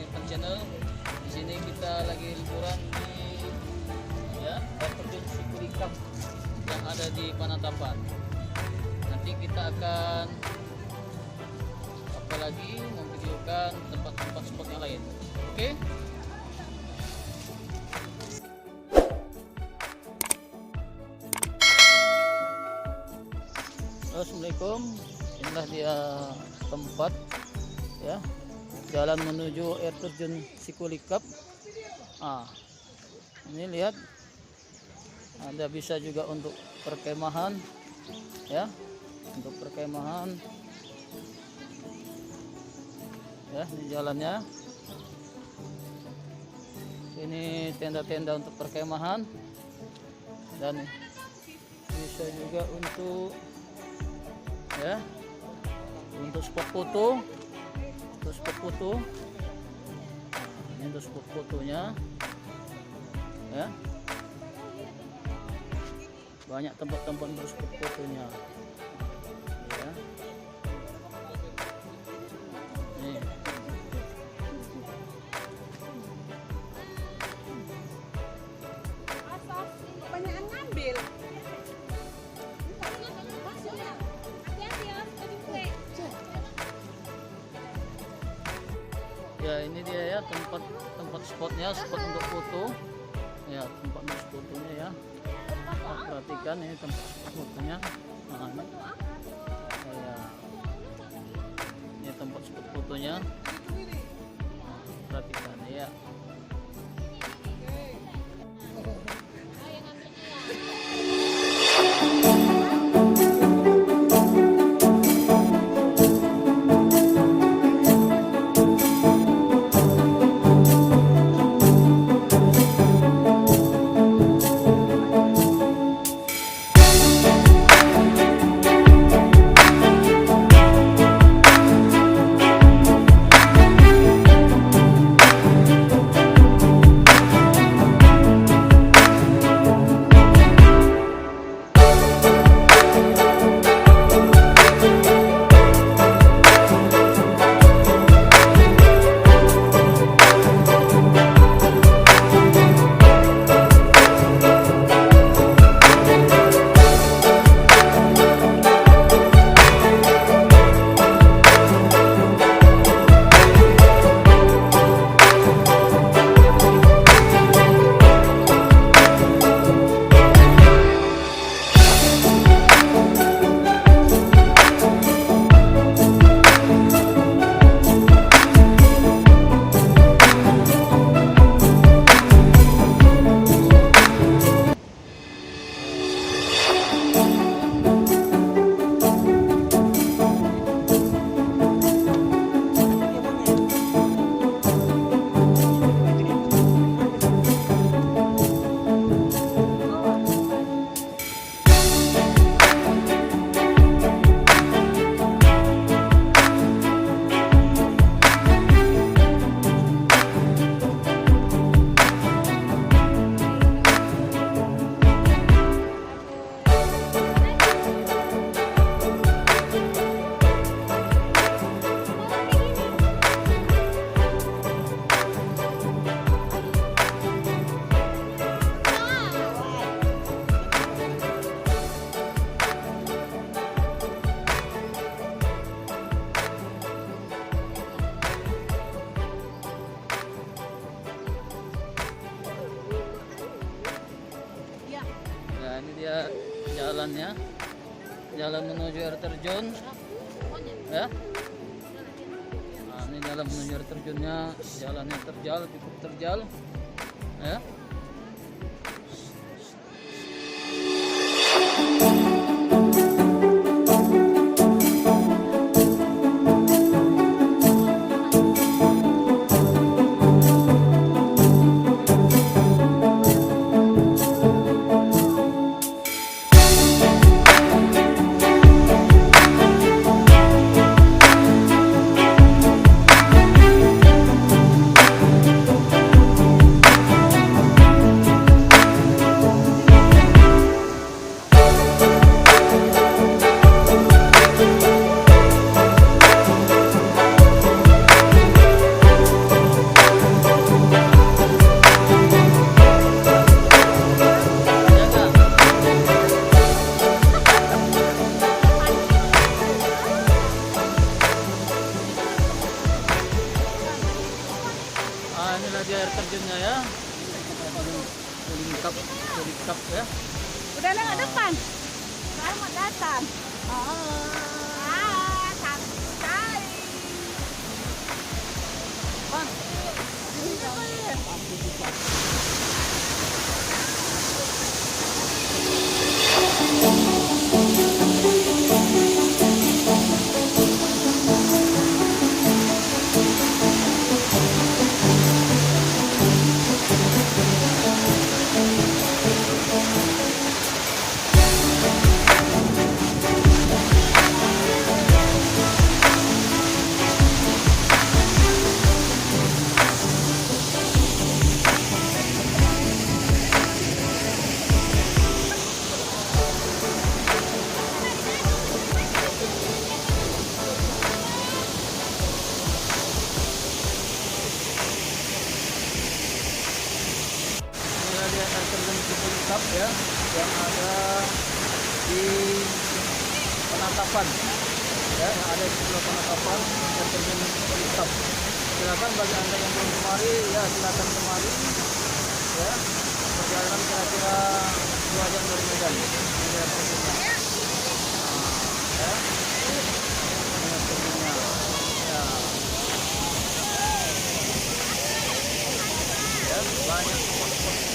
Panatapan channel. Di sini kita lagi liburan di terjun Sikulikap yang ada di Panatapan. Nanti kita akan apalagi memvideokan tempat-tempat spot yang lain. Oke? Assalamualaikum. Inilah dia tempat ya, jalan menuju air terjun Sikulikap. Ini lihat, ada bisa juga untuk perkemahan ya, untuk perkemahan ya. Ini jalannya, ini tenda-tenda untuk perkemahan, dan bisa juga untuk ya, untuk spot foto, ini untuk spot fotonya ya, banyak tempat-tempat berspot fotonya ya. Nih. Banyak ngambil. Ya, ini dia ya, tempat spotnya, spot untuk foto ya, tempat untuk fotonya ya. Perhatikan ini tempat spot fotonya. Ini tempat spot fotonya, perhatikan ya. Ini dia jalannya, jalan menuju air terjun ya. Ini jalan menuju air terjunnya, jalannya terjal, cukup terjal ya. Inilah dia air terjunnya ya. Sikulikap ya. Udah lewat depan. Selamat datang. Santai. Pan. Inilah dia air terjun Sikulikap ya, yang ada di Panatapan ya, yang ada di sebelah Panatapan, air terjun Sikulikap. Silakan bagi anda yang belum kemari ya, silakan kemari ya. Perjalanan kira-kira 2 jam dari Medan. Ini air terjunnya ya. Ini air terjunnya ya. Ya, banyak spot-spot